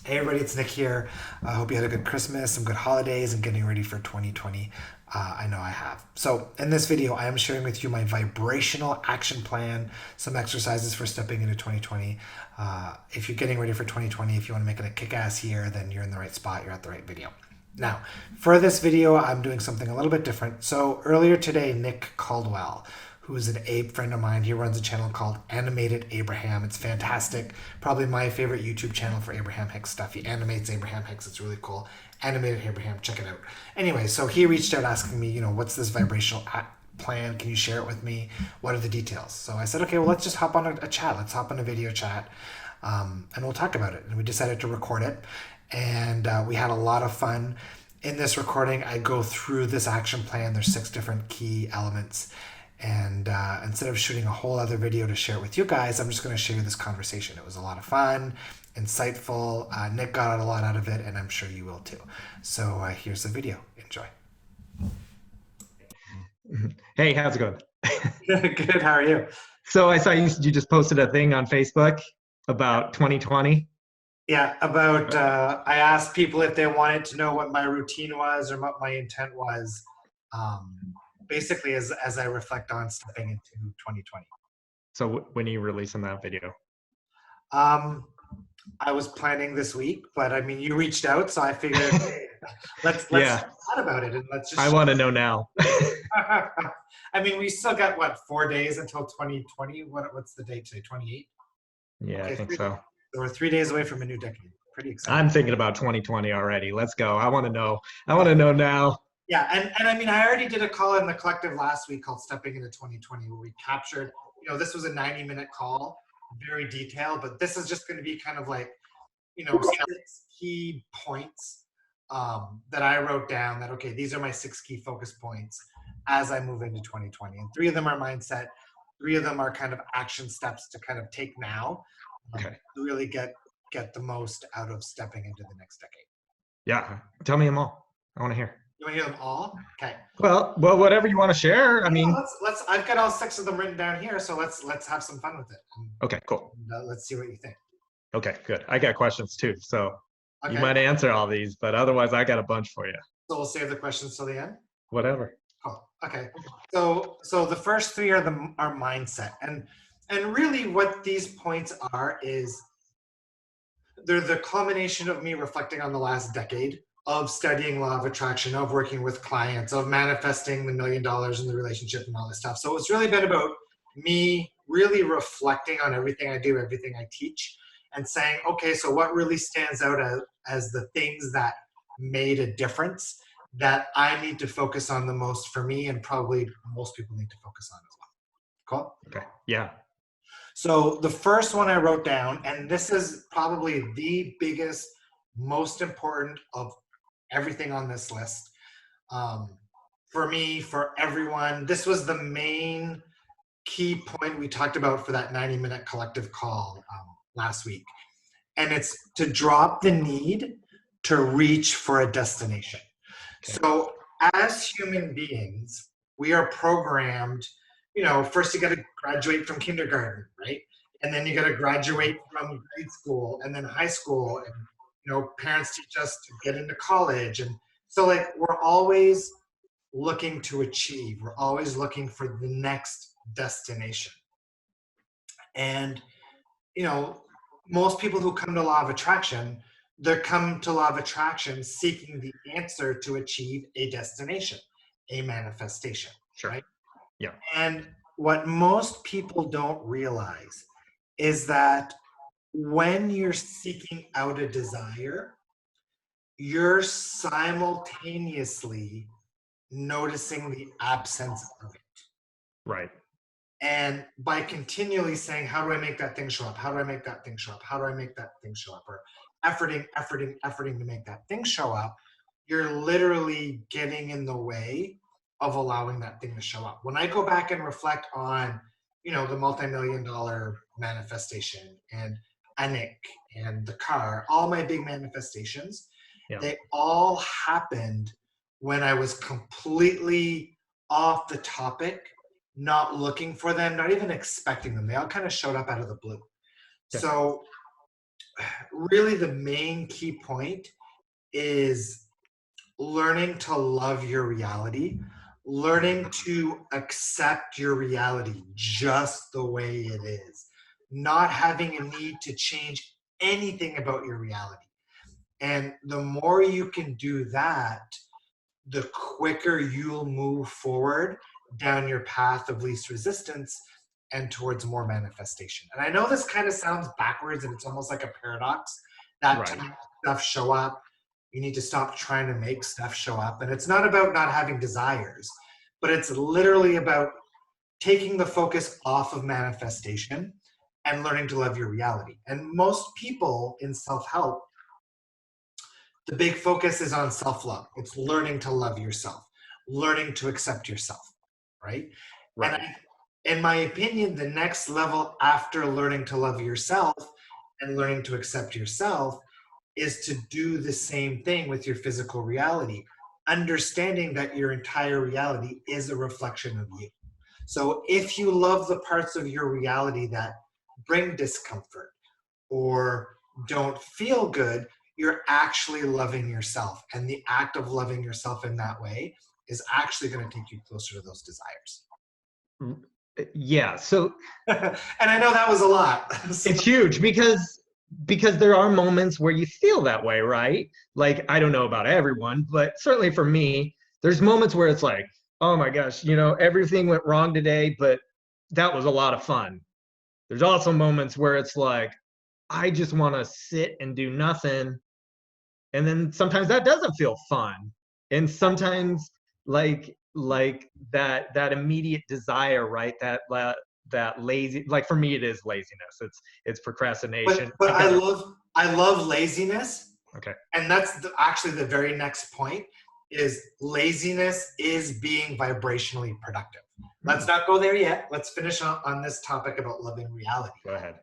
Hey everybody, it's Nick here. I hope you had a good Christmas, some good holidays, and getting ready for 2020. I know I have. So, in this video, I am sharing with you my vibrational action plan, some exercises for stepping into 2020. If you're getting ready for 2020, if you want to make it a kick ass year, then you're in the right spot, you're at the right video. Now, for this video, I'm doing something a little bit different. So, earlier today, Nick Caldwell, who is an Abe friend of mine. He runs a channel called Animated Abraham. It's fantastic. Probably my favorite YouTube channel for Abraham Hicks stuff. He animates Abraham Hicks. It's really cool. Animated Abraham, check it out. Anyway, so he reached out asking me, what's this vibrational plan? Can you share it with me? What are the details? So I said, okay, well, let's just hop on a chat. Let's hop on a video chat, and we'll talk about it. And we decided to record it, and we had a lot of fun. In this recording, I go through this action plan. There's 6 different key elements. And instead of shooting a whole other video to share it with you guys, I'm just going to share this conversation. It was a lot of fun, insightful. Nick got a lot out of it, and I'm sure you will too. So here's the video. Enjoy. Hey, how's it going? Good. How are you? So I saw you just posted a thing on Facebook about 2020. Yeah, about I asked people if they wanted to know what my routine was or what my intent was, um, basically as I reflect on stepping into 2020. So when are you releasing that video? Um, I was planning this week, but I mean, you reached out, so I figured, hey, let's Yeah, chat about it and let's I just. want to know now. I mean, we still got what 4 days until 2020. What's the date today? 28. Yeah, I Okay, think 3 days. so. So we're 3 days away from a new decade. Pretty exciting. I'm thinking about 2020 already. Let's go. I want to know. I want to know now. Yeah, and I mean, I already did a call in the collective last week called "Stepping into 2020," where we captured. This was a 90-minute call, very detailed, but this is just going to be kind of like 6 key points that I wrote down that, okay, these are my 6 key focus points as I move into 2020. And 3 of them are mindset, 3 of them are kind of action steps to kind of take now, Okay. to really get the most out of stepping into the next decade. Yeah, tell me them all. I want to hear. You want to hear them all? Okay. Well, whatever you want to share. I Yeah, mean, let's. I've got all 6 of them written down here, so let's have some fun with it. okay, cool. Let's see what you think. Okay, good. I got questions too, so you Okay. might answer all these, but otherwise, I got a bunch for you. So we'll save the questions till the end. Whatever. Cool. Okay. So the first 3 are mindset, and really what these points are is they're the culmination of me reflecting on the last decade of studying law of attraction, of working with clients, of manifesting the $1 million in the relationship and all this stuff. So it's really been about me really reflecting on everything I do, everything I teach, and saying, okay, so what really stands out as the things that made a difference that I need to focus on the most for me, and probably most people need to focus on as well. Cool. Okay. Yeah. So the first one I wrote down, and this is probably the biggest, most important of everything on this list. For me, for everyone, this was the main key point we talked about for that 90-minute collective call last week. And it's to drop the need to reach for a destination. Okay. So as human beings, we are programmed, first you got to graduate from kindergarten, right? And then you got to graduate from grade school and then high school. And, parents teach us to get into college. And so like, we're always looking to achieve. We're always looking for the next destination. And, most people who come to law of attraction, they come to law of attraction seeking the answer to achieve a destination, a manifestation, Sure. right? Yeah. And what most people don't realize is that when you're seeking out a desire, you're simultaneously noticing the absence of it. Right. And by continually saying, how do I make that thing show up? How do I make that thing show up? How do I make that thing show up? Or efforting to make that thing show up, you're literally getting in the way of allowing that thing to show up. When I go back and reflect on, the multi-million-dollar manifestation and Nick and the car, all my big manifestations, Yeah. they all happened when I was completely off the topic, not looking for them, not even expecting them. They all kind of showed up out of the blue. Yeah. So really the main key point is learning to love your reality, learning to accept your reality just the way it is, not having a need to change anything about your reality. And the more you can do that, the quicker you'll move forward down your path of least resistance and towards more manifestation. And I know this kind of sounds backwards and it's almost like a paradox that to Right. make stuff show up, you need to stop trying to make stuff show up. And it's not about not having desires, but it's literally about taking the focus off of manifestation and learning to love your reality. And most people in self help, the big focus is on self love. It's learning to love yourself, learning to accept yourself, right? And Right. in my opinion, the next level after learning to love yourself and learning to accept yourself is to do the same thing with your physical reality, understanding that your entire reality is a reflection of you. So if you love the parts of your reality that bring discomfort or don't feel good, you're actually loving yourself. And the act of loving yourself in that way is actually going to take you closer to those desires. Yeah. So And I know that was a lot. So, it's huge because there are moments where you feel that way, right? Like, I don't know about everyone, but certainly for me, there's moments where it's like, oh my gosh, everything went wrong today, but that was a lot of fun. There's also moments where it's like, I just want to sit and do nothing. And then sometimes that doesn't feel fun. And sometimes like that immediate desire, right? That lazy, like for me it is laziness. It's procrastination. but I've got to I love laziness, okay. and that's actually the very next point is laziness is being vibrationally productive. Let's not go there yet. Let's finish on this topic about loving reality. Go ahead.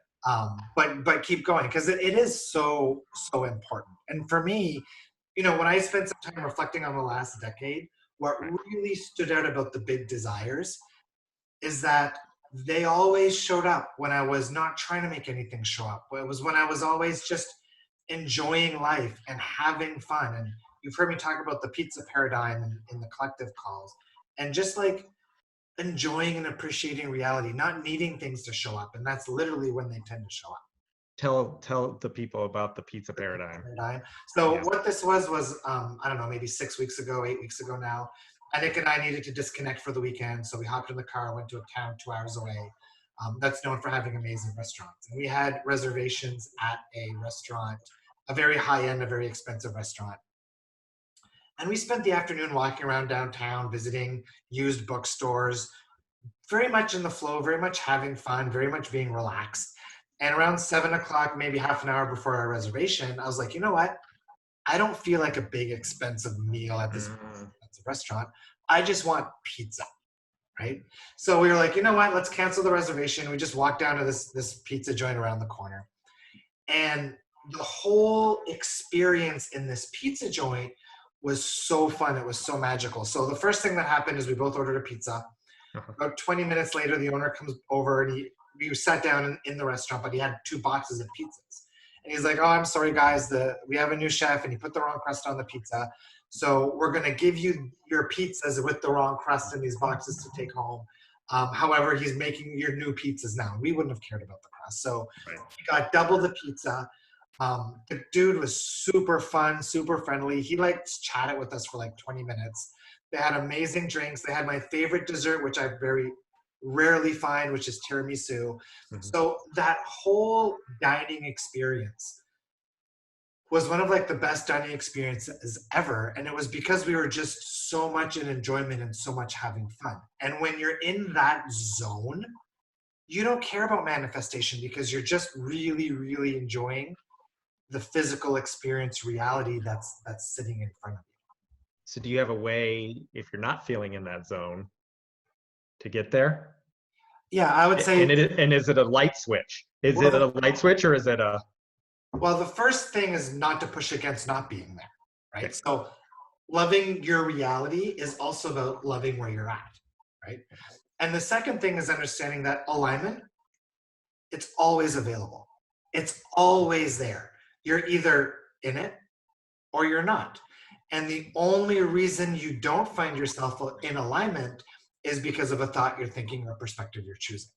But keep going because it is so important. And for me, when I spent some time reflecting on the last decade, what Right. really stood out about the big desires is that they always showed up when I was not trying to make anything show up. It was when I was always just enjoying life and having fun. And you've heard me talk about the pizza paradigm in the collective calls, and just like enjoying and appreciating reality, not needing things to show up. And that's literally when they tend to show up. Tell the people about the pizza The pizza paradigm. paradigm. So Yeah. what this was I don't know, maybe 6 weeks ago, 8 weeks ago now. Nick and I needed to disconnect for the weekend, so we hopped in the car, went to a town 2 hours away. That's known for having amazing restaurants, and we had reservations at a restaurant, a very high end, a very expensive restaurant. And we spent the afternoon walking around downtown, visiting used bookstores, very much in the flow, very much having fun, very much being relaxed. And around 7 o'clock, maybe half an hour before our reservation, I was like, you know what? I don't feel like a big expensive meal at this Mm. expensive restaurant. I just want pizza, right? So we were like, you know what? Let's cancel the reservation. We just walked down to this pizza joint around the corner. And the whole experience in this pizza joint was so fun. It was so magical. So the first thing that happened is we both ordered a pizza. Uh-huh. About 20 minutes later, the owner comes over and we sat down in the restaurant, but he had 2 boxes of pizzas. And he's like, "Oh, I'm sorry, guys. We have a new chef, and he put the wrong crust on the pizza. So we're gonna give you your pizzas with the wrong crust in these boxes to take home. However, he's making your new pizzas now. We wouldn't have cared about the crust, so Right. we got double the pizza. The dude was super fun, super friendly. He chatted with us for like 20 minutes. They had amazing drinks. They had my favorite dessert, which I very rarely find, which is tiramisu. Mhm. So that whole dining experience was one of like the best dining experiences ever. And it was because we were just so much in enjoyment and so much having fun. And when you're in that zone, you don't care about manifestation because you're just really, really enjoying the physical experience reality that's sitting in front of you. So do you have a way, if you're not feeling in that zone, to get there? Yeah, I would say, And is it a light switch? Is well, it a light switch or is it a the first thing is not to push against not being there, right? okay. So loving your reality is also about loving where you're at, right? And the second thing is understanding that alignment, it's always available. It's always there. You're either in it or you're not. And the only reason you don't find yourself in alignment is because of a thought you're thinking or a perspective you're choosing,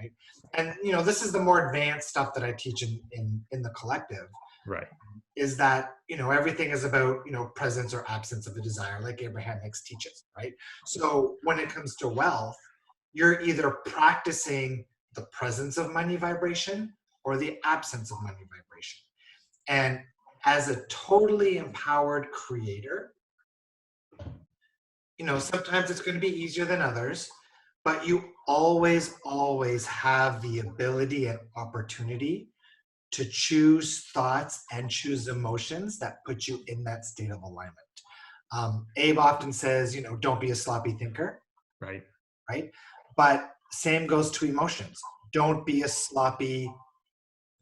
right? And this is the more advanced stuff that I teach in the collective. Right. Is that everything is about presence or absence of a desire, like Abraham Hicks teaches, right? So when it comes to wealth, you're either practicing the presence of money vibration or the absence of money vibration. And as a totally empowered creator, sometimes it's going to be easier than others, but you always have the ability and opportunity to choose thoughts and choose emotions that put you in that state of alignment. Abe often says, don't be a sloppy thinker. Right. Right. But same goes to emotions. Don't be a sloppy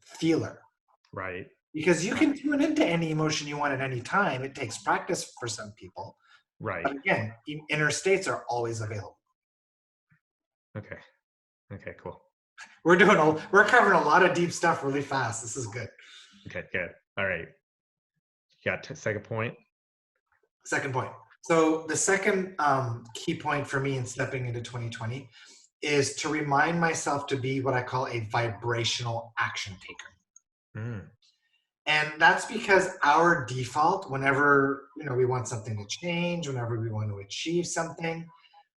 feeler. Right. Because you can tune into any emotion you want at any time. It takes practice for some people. Right. But again, inner states are always available. Okay. Okay, cool. We're covering a lot of deep stuff really fast. This is good. Okay, good. All right. You got second point? Second point. So the second key point for me in stepping into 2020 is to remind myself to be what I call a vibrational action taker. And that's because our default, whenever we want something to change, whenever we want to achieve something,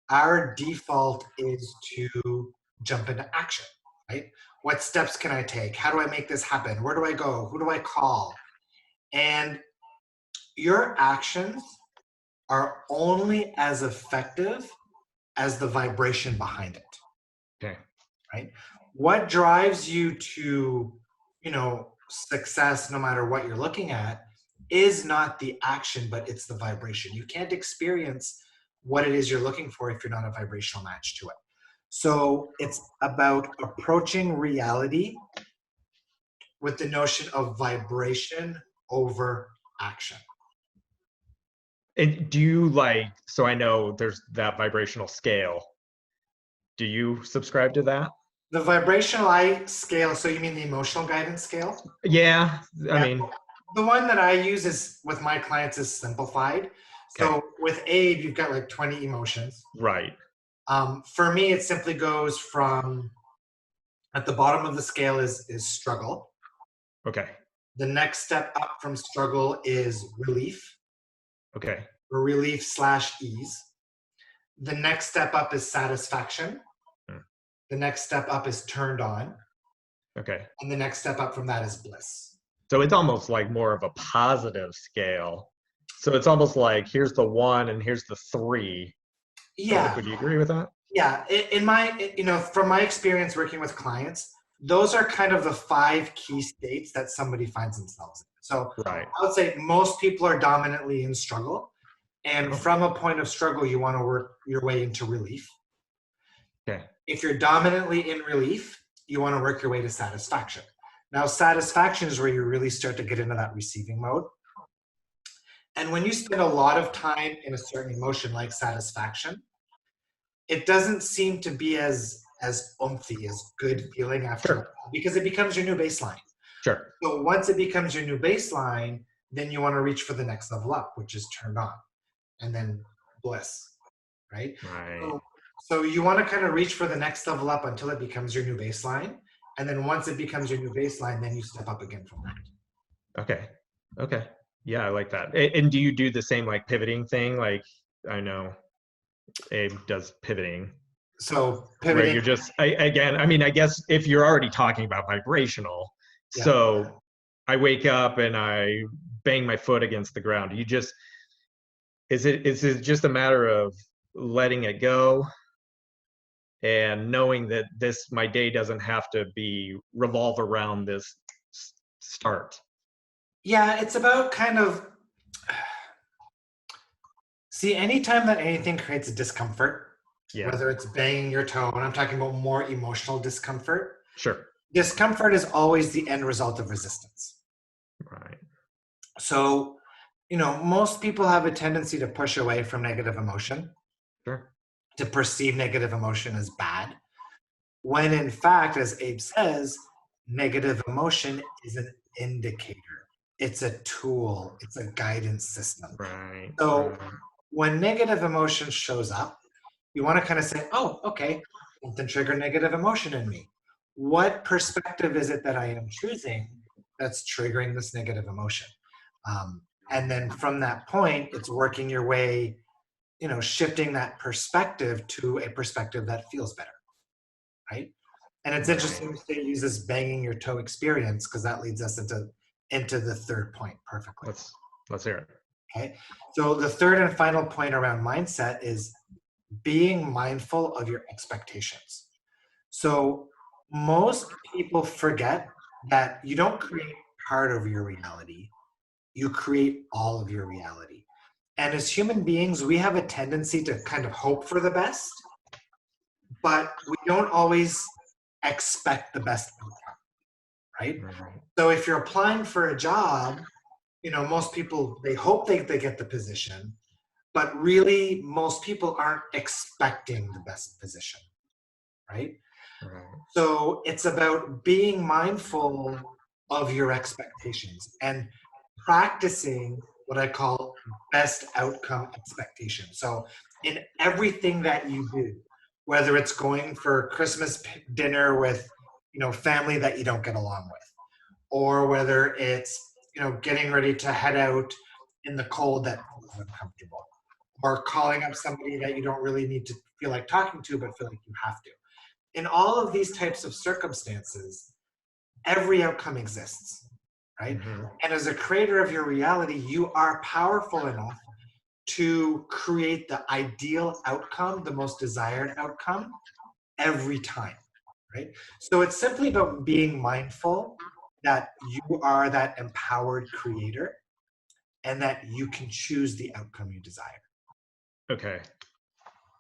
our default is to jump into action, right? What steps can I take? How do I make this happen? Where do I go? Who do I call? And your actions are only as effective as the vibration behind it. Okay. Right? What drives you to, success, no matter what you're looking at, is not the action, but it's the vibration. You can't experience what it is you're looking for if you're not a vibrational match to it. So it's about approaching reality with the notion of vibration over action. And do you so I know there's that vibrational scale. Do you subscribe to that? The vibrational scale, so you mean the emotional guidance scale? Yeah. I mean, the one that I use is with my clients is simplified. So okay. with Abe, you've got like 20 emotions. Right. For me, it simply goes from at the bottom of the scale is struggle. Okay. The next step up from struggle is relief. Okay. Or relief/ease. The next step up is satisfaction. The next step up is turned on. Okay. And the next step up from that is bliss. So it's almost like more of a positive scale. So it's almost like here's the 1 and here's the 3. Yeah. Would you agree with that? Yeah. From my experience working with clients, those are kind of the 5 key states that somebody finds themselves in. So right. I would say most people are dominantly in struggle. And from a point of struggle, you want to work your way into relief. Okay. If you're dominantly in relief, you want to work your way to satisfaction. Now, satisfaction is where you really start to get into that receiving mode. And when you spend a lot of time in a certain emotion like satisfaction, it doesn't seem to be as oomphy, as good feeling after a while, because it becomes your new baseline. Sure. So once it becomes your new baseline, then you want to reach for the next level up, which is turned on, and then bliss, right? Right. So you want to kind of reach for the next level up until it becomes your new baseline. And then once it becomes your new baseline, then you step up again from that. Okay. Okay. Yeah, I like that. And do you do the same like pivoting thing? Like I know Abe does pivoting. So pivoting. Where you're just, again, I mean, I guess if you're already talking about vibrational, Yeah. So I wake up and I bang my foot against the ground. Is it just a matter of letting it go and knowing that my day doesn't have to revolve around this start? Yeah, it's about kind of, see, anytime that anything creates a discomfort, whether it's banging your toe, and I'm talking about more emotional discomfort. Sure. Discomfort is always the end result of resistance. Right. So, most people have a tendency to push away from negative emotion. Sure. To perceive negative emotion as bad. When in fact, as Abe says, Negative emotion is an indicator. It's a tool. It's a guidance system. Right. So Right. when negative emotion shows up, you want to kind of say, oh, okay, something triggered negative emotion in me. What perspective is it that I am choosing that's triggering this negative emotion? And then from that point, it's working your way, shifting that perspective to a perspective that feels better, right? And it's Right. interesting to use this banging your toe experience because that leads us into the third point perfectly. Let's hear it. Okay. So the third and final point around mindset is being mindful of your expectations. So most people forget that you don't create part of your reality, you create all of your reality. And as human beings, we have a tendency to kind of hope for the best, but we don't always expect the best outcome, right? Right. So if you're applying for a job, most people, they hope they get the position, but really most people aren't expecting the best position, right? Right. So it's about being mindful of your expectations and practicing what I call best outcome expectation. So in everything that you do, whether it's going for Christmas dinner with, family that you don't get along with, or whether it's, getting ready to head out in the cold that feels uncomfortable, or calling up somebody that you don't really need to feel like talking to, but feel like you have to. In all of these types of circumstances, every outcome exists, right? Mm-hmm. And as a creator of your reality, you are powerful enough to create the ideal outcome, the most desired outcome every time, right? So it's simply about being mindful that you are that empowered creator and that you can choose the outcome you desire. Okay.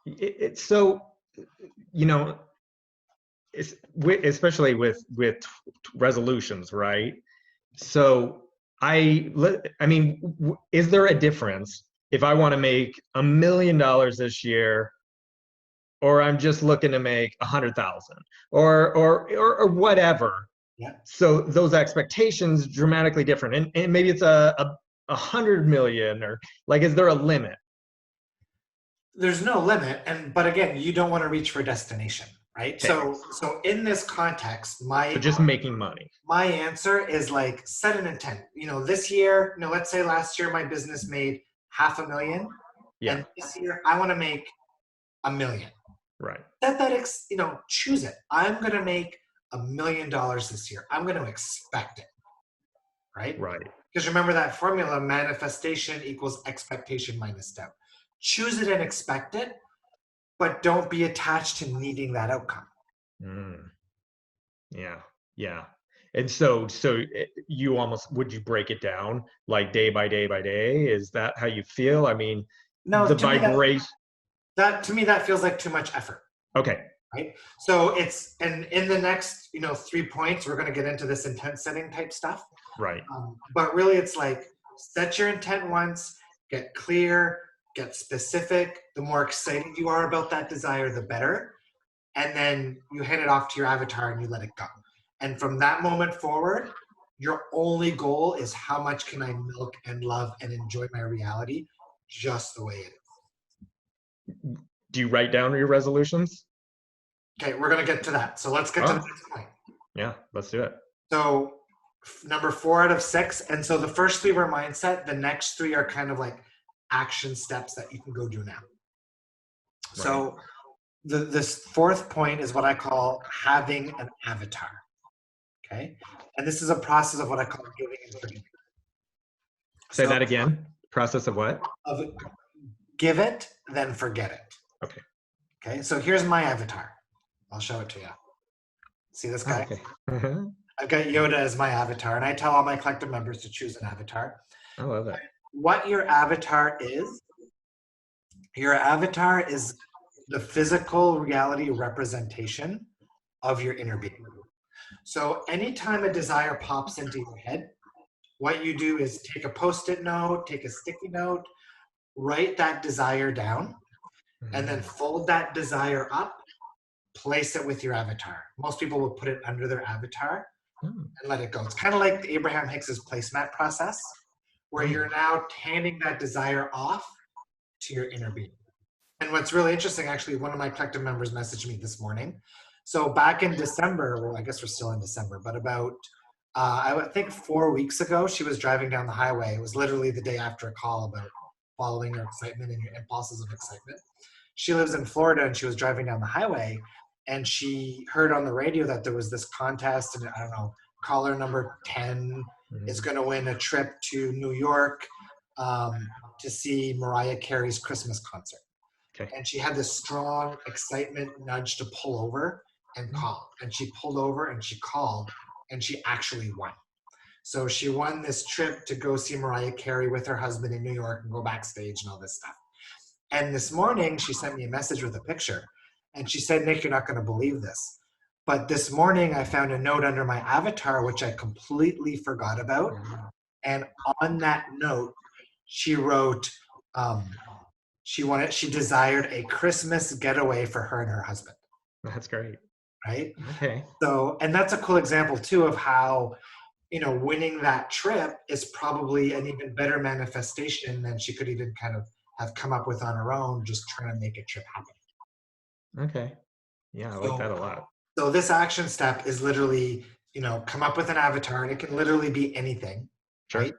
It's so, you know, especially with resolutions, right? So I mean, is there a difference if I want to make $1 million this year, or I'm just looking to make 100,000, or whatever? Yeah. So those expectations dramatically different, and maybe it's a 100 million, or like, is there a limit? There's no limit, but again, you don't want to reach for destination, right? Okay, So in this context, so my just making money. my answer is like set an intent. This year, let's say last year my business made 500,000, Yeah, and this year I want to make 1 million. right, Set that, choose it. I'm gonna make $1 million this year. I'm gonna expect it, right? right. Because remember that formula: manifestation equals expectation minus doubt. Choose it and expect it, but don't be attached to needing that outcome. Mm, yeah, yeah. And so you almost, would you break it down like day by day by day? Is that how you feel? I mean, No, the to me vibration. that feels like too much effort, Okay, right? So it's, and in the next 3 points, we're going to get into this intent setting type stuff. right. But really, it's like set your intent once, get clear, get specific. The more excited you are about that desire, the better. And then you hand it off to your avatar and you let it go. And from that moment forward, your only goal is how much can I milk and love and enjoy my reality just the way it is. Do you write down your resolutions? Okay, we're going to get to that. So let's get to the Oh, next point. yeah, let's do it. So number 4 out of 6. And so the first 3 were mindset. The next 3 are kind of like action steps that you can go do now. Right. So this fourth point is what I call having an avatar. Okay. And this is a process of what I call giving and forgiving. Say So that again. Process of what? of give it, then forget it. Okay. Okay. So here's my avatar. I'll show it to you. See this guy? Okay. I've got Yoda as my avatar, and I tell all my collective members to choose an avatar. I love it. What your avatar is the physical reality representation of your inner being. So anytime a desire pops into your head, what you do is take a post-it note, take a sticky note, write that desire down, and then fold that desire up, place it with your avatar. Most people will put it under their avatar, Mm. and let it go. It's kind of like the Abraham Hicks's placemat process, where Mm. you're now handing that desire off to your inner being. And what's really interesting, actually, one of my collective members messaged me this morning. So back in December, well, I guess we're still in December, but about, I think 4 weeks ago, she was driving down the highway. It was literally the day after a call about following your excitement and your impulses of excitement. She lives in Florida and she was driving down the highway and she heard on the radio that there was this contest and I don't know, caller number 10 is Mm. going to win a trip to New York to see Mariah Carey's Christmas concert. Okay. And she had this strong excitement nudge to pull over and Mm. call. And she pulled over and she called and she actually won. So she won this trip to go see Mariah Carey with her husband in New York and go backstage and all this stuff. And this morning she sent me a message with a picture. And she said, Nick, you're not going to believe this. But this morning I found a note under my avatar, which I completely forgot about. Mm. And on that note, she wrote, she desired a Christmas getaway for her and her husband, That's great. right? Okay. So, and that's a cool example too of how, winning that trip is probably an even better manifestation than she could even kind of have come up with on her own, just trying to make a trip happen. Okay. Yeah, I like So, that a lot. so this action step is literally, come up with an avatar, and it can literally be anything, Sure. right?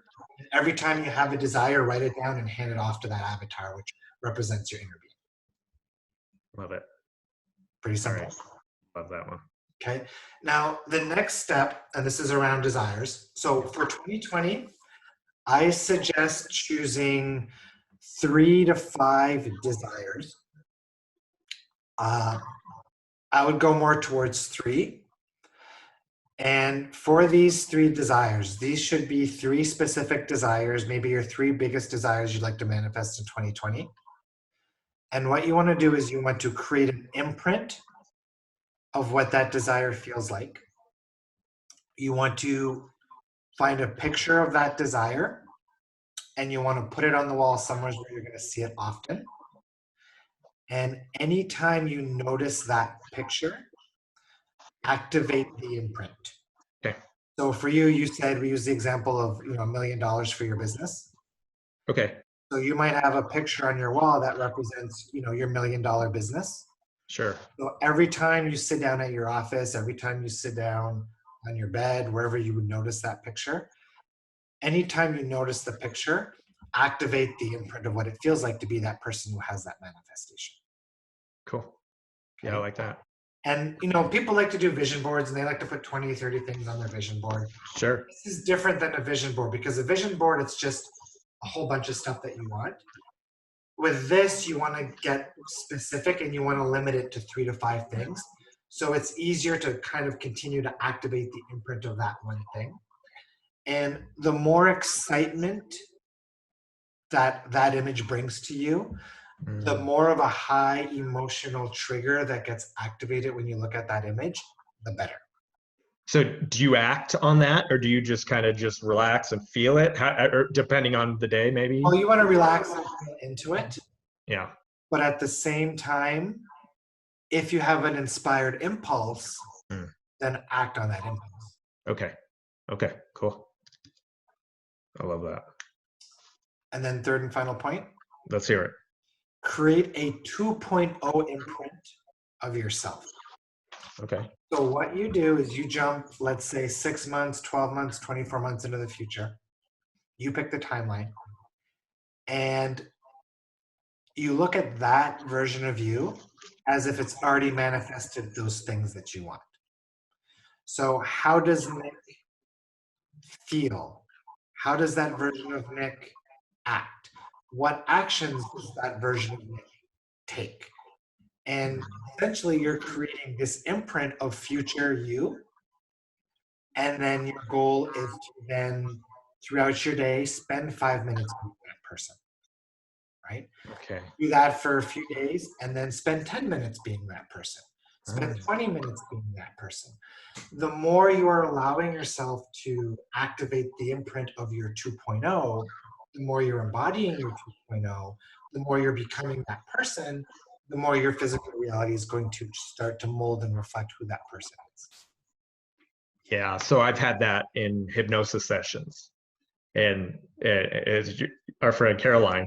Every time you have a desire, write it down and hand it off to that avatar, which represents your inner being. Love it. Pretty All simple. right. Love that one. Okay. Now, the next step, and this is around desires. So for 2020, I suggest choosing 3 to 5 desires. I would go more towards 3. And for these 3 desires, these should be 3 specific desires, maybe your 3 biggest desires you'd like to manifest in 2020. And what you want to do is you want to create an imprint of what that desire feels like. You want to find a picture of that desire and you want to put it on the wall somewhere where you're going to see it often. And anytime you notice that picture, activate the imprint. Okay. So for you, you said we use the example of $1 million for your business. Okay. So you might have a picture on your wall that represents your $1 million business. Sure. So every time you sit down at your office, every time you sit down on your bed, wherever you would notice that picture, anytime you notice the picture, activate the imprint of what it feels like to be that person who has that manifestation. Cool. Yeah, I like that. And people like to do vision boards and they like to put 20, 30 things on their vision board. Sure. This is different than a vision board because a vision board, it's just a whole bunch of stuff that you want. With this, you want to get specific and you want to limit it to 3 to 5 things. So it's easier to kind of continue to activate the imprint of that one thing. And the more excitement that image brings to you, the more of a high emotional trigger that gets activated when you look at that image, the better. So do you act on that or do you just kind of just relax and feel it? Or depending on the day, maybe? Well, you want to relax and feel into it. Yeah. But at the same time, if you have an inspired impulse, then act on that impulse. Okay. Okay, cool. I love that. And then third and final point, Let's hear it. create a 2.0 imprint of yourself. Okay. So what you do is you jump, let's say 6 months, 12 months, 24 months into the future. You pick the timeline and you look at that version of you as if it's already manifested those things that you want. So how does Nick feel? How does that version of Nick act? What actions does that version of Nick take? And essentially you're creating this imprint of future you. And then your goal is to then throughout your day, spend 5 minutes with that person, right? Okay. Do that for a few days and then spend 10 minutes being that person. Spend 20 minutes being that person. The more you are allowing yourself to activate the imprint of your 2.0, the more you're embodying your 2.0, the more you're becoming that person, the more your physical reality is going to start to mold and reflect who that person is. Yeah, so I've had that in hypnosis sessions, and our friend Caroline,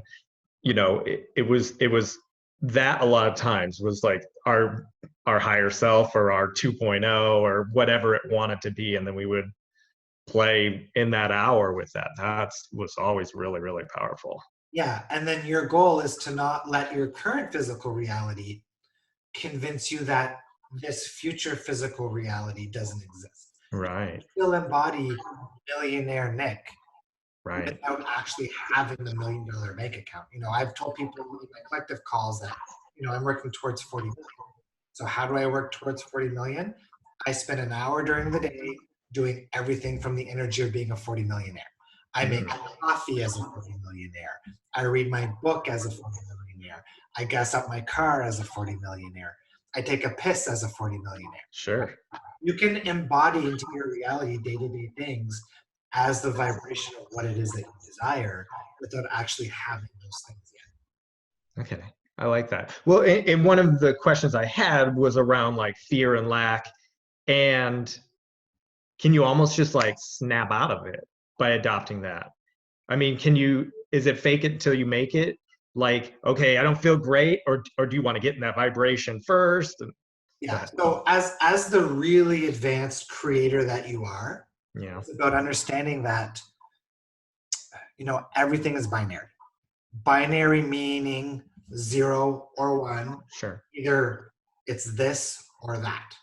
it was that a lot of times was like our higher self or our 2.0 or whatever it wanted to be, and then we would play in that hour with that. That was always really, really powerful. Yeah. And then your goal is to not let your current physical reality convince you that this future physical reality doesn't exist. Right, Still embody millionaire Nick right. without actually having the $1 million bank account. I've told people in my collective calls that, I'm working towards 40 million. So how do I work towards 40 million? I spend an hour during the day doing everything from the energy of being a 40 millionaire. I make Mm, coffee as a 40 millionaire. I read my book as a 40 millionaire. I gas up my car as a 40 millionaire. I take a piss as a 40 millionaire. sure. You can embody into your reality day-to-day things as the vibration of what it is that you desire without actually having those things yet. Okay. I like that. Well, and one of the questions I had was around like fear and lack. And can you almost just like snap out of it by adopting that? I mean, is it fake it until you make it? Like, okay, I don't feel great, or do you want to get in that vibration first? And go Yeah. ahead. So as the really advanced creator that you are, Yeah, it's about understanding that everything is binary. Binary meaning 0 or 1. sure. Either it's this or that,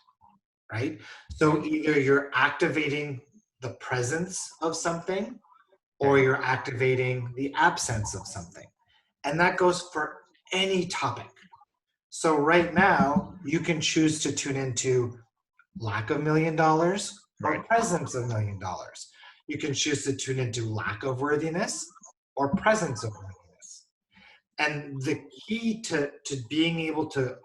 right? So either you're activating the presence of something or Okay. you're activating the absence of something. And that goes for any topic. So right now, you can choose to tune into lack of $1 million or Right. presence of $1 million. You can choose to tune into lack of worthiness or presence of worthiness. And the key to being able to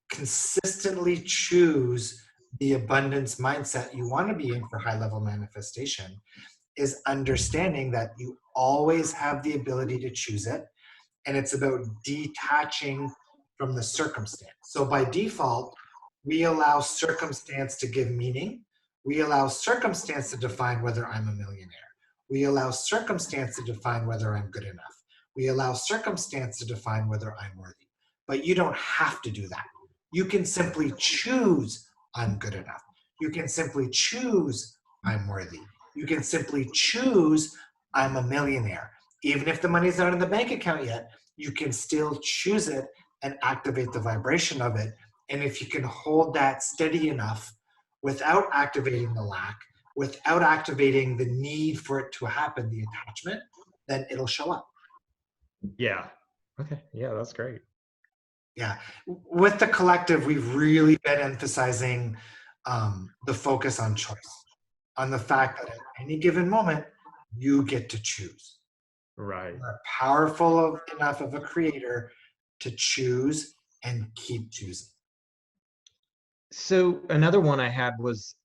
consistently choose the abundance mindset you want to be in for high level manifestation is understanding that you always have the ability to choose it. And it's about detaching from the circumstance. So by default, we allow circumstance to give meaning. We allow circumstance to define whether I'm a millionaire. We allow circumstance to define whether I'm good enough. We allow circumstance to define whether I'm worthy. But you don't have to do that. You can simply choose I'm good enough. You can simply choose I'm worthy. You can simply choose I'm a millionaire. Even if the money's not in the bank account yet, you can still choose it and activate the vibration of it. And if you can hold that steady enough without activating the lack, without activating the need for it to happen, the attachment, then it'll show up. Yeah. Okay. Yeah, that's great. Yeah. With the collective, we've really been emphasizing the focus on choice, on the fact that at any given moment, you get to choose. Right. You are powerful enough of a creator to choose and keep choosing. So another one I had was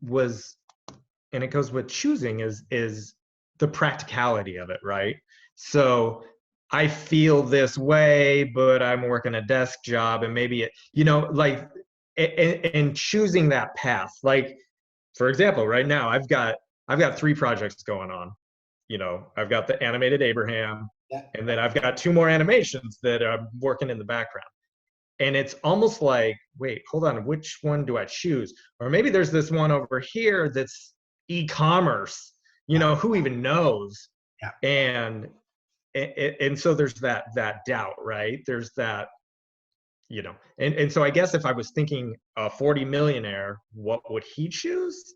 and it goes with choosing is the practicality of it, right? So I feel this way, but I'm working a desk job, and maybe like, and choosing that path. Like, for example, right now I've got 3 projects going on. I've got the animated Abraham, Yeah. and then I've got 2 more animations that I'm working in the background. And it's almost like, wait, hold on, which one do I choose? Or maybe there's this one over here that's e-commerce, Yeah. who even knows? Yeah. And so there's that doubt, right? There's that, and so I guess if I was thinking a 40 millionaire, what would he choose?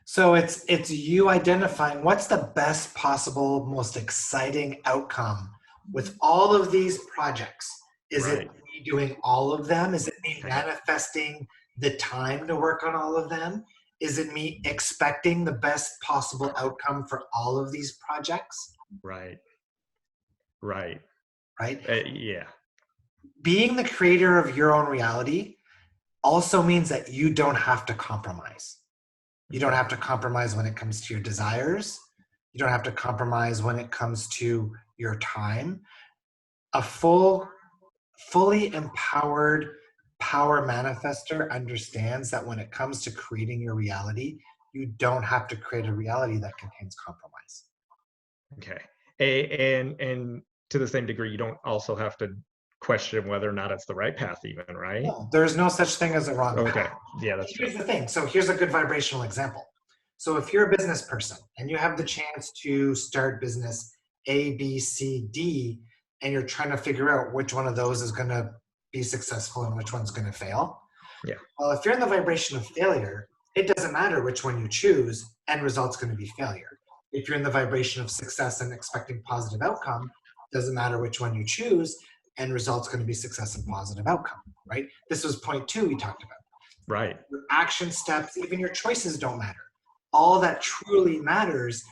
So it's you identifying what's the best possible, most exciting outcome with all of these projects. Is it Right. me doing all of them? Is it me Okay. manifesting the time to work on all of them? Is it me expecting the best possible outcome for all of these projects? Right. Right. Right? Yeah. Being the creator of your own reality also means that you don't have to compromise. You don't Okay. have to compromise when it comes to your desires. You don't have to compromise when it comes to your time. A fully empowered power manifester understands that when it comes to creating your reality, You don't have to create a reality that contains compromise. Okay. And to the same degree, you don't also have to question whether or not it's the right path even, right? No, there's no such thing as a wrong Okay. path. Yeah, that's true. Here's the thing. So here's a good vibrational example. So if you're a business person and you have the chance to start business A, B, C, D, and you're trying to figure out which one of those is going to be successful and which one's going to fail. Yeah. Well, if you're in the vibration of failure, it doesn't matter which one you choose, end result's going to be failure. If you're in the vibration of success and expecting positive outcome, doesn't matter which one you choose, end result's going to be success and positive outcome, right? This was point 2 we talked about. Right. Your action steps, even your choices don't matter. All that truly matters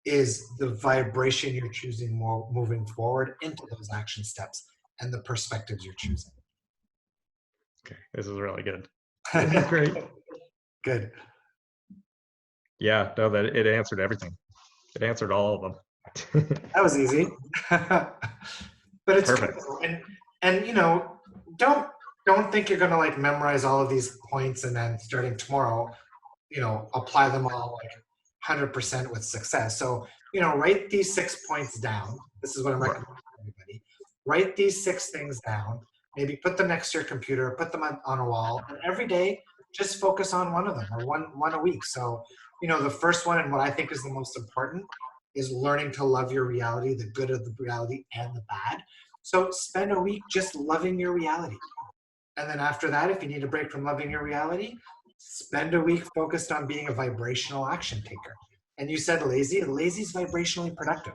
is the vibration you're choosing moving forward into those action steps and the perspectives you're choosing. Okay, this is really good. This is great. Good. Yeah, no, that it answered everything. It answered all of them. That was easy. But it's perfect. Cool. And you know, don't think you're gonna like memorize all of these points and then starting tomorrow, you know, apply them all like 100% with success. So, you know, write these 6 points down. This is what I'm recommending to everybody. Write these 6 things down. Maybe put them next to your computer, put them on a wall, and every day just focus on one of them or one a week. So, you know, the first one and what I think is the most important is learning to love your reality, the good of the reality and the bad. So spend a week just loving your reality. And then after that, if you need a break from loving your reality, spend a week focused on being a vibrational action taker. And you said lazy. Lazy is vibrationally productive.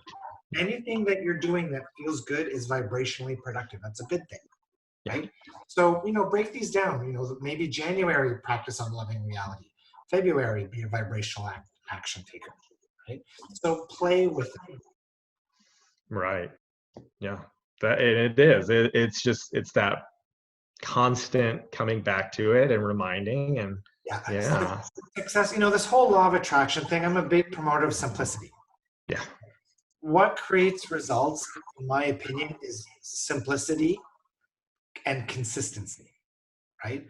Anything that you're doing that feels good is vibrationally productive. That's a good thing, right? So, you know, break these down. You know, maybe January, practice on loving reality. February, be a vibrational action taker, right? So play with it. Right. Yeah. That and it is. It's just it's that constant coming back to it and reminding and yeah. Success, you know, this whole law of attraction thing, I'm a big promoter of simplicity. Yeah. What creates results, in my opinion, is simplicity and consistency, right?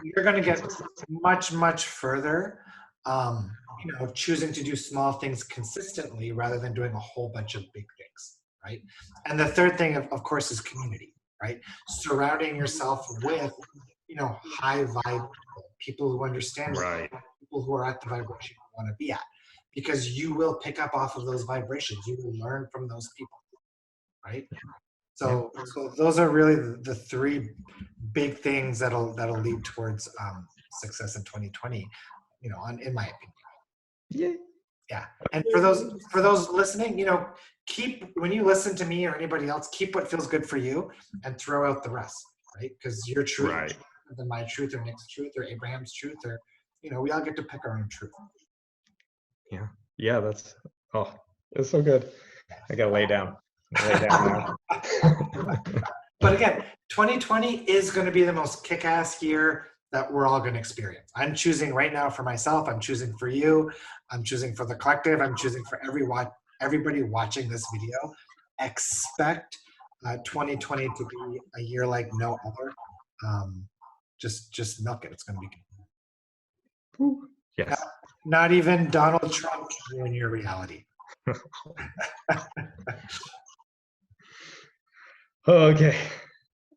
You're going to get much, much further, you know, choosing to do small things consistently rather than doing a whole bunch of big things, right? And the third thing, of course, is community, right? Surrounding yourself with, you know, high vibe people who understand, right. People who are at the vibration you want to be at, because you will pick up off of those vibrations. You will learn from those people, right? So those are really the 3 big things that'll lead towards success in 2020. You know, in my opinion. Yeah. And for those listening, you know, keep when you listen to me or anybody else, keep what feels good for you and throw out the rest, right? Because your truth, right. than my truth or Nick's truth or Abraham's truth, or you know, we all get to pick our own truth. Yeah. Yeah. That's it's so good. I gotta lay down. Lay down now. But again, 2020 is going to be the most kick-ass year that we're all going to experience. I'm choosing right now for myself. I'm choosing for you. I'm choosing for the collective. I'm choosing for everybody watching this video. Expect 2020 to be a year like no other. Just milk it. It's going to be good. Yes. Not even Donald Trump can ruin your reality. Okay.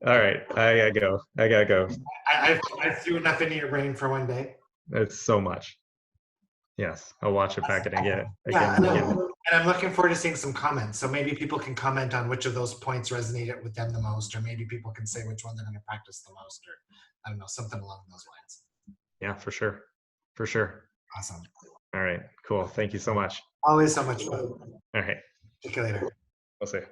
All right. I gotta go. I threw enough into your brain for one day. It's so much. Yes, I'll watch it back again. And I'm looking forward to seeing some comments. So maybe people can comment on which of those points resonated with them the most, or maybe people can say which one they're going to practice the most, or I don't know, something along those lines. Yeah, for sure. For sure. Awesome. All right. Cool. Thank you so much. Always so much fun. All right. Take you later. We'll see you.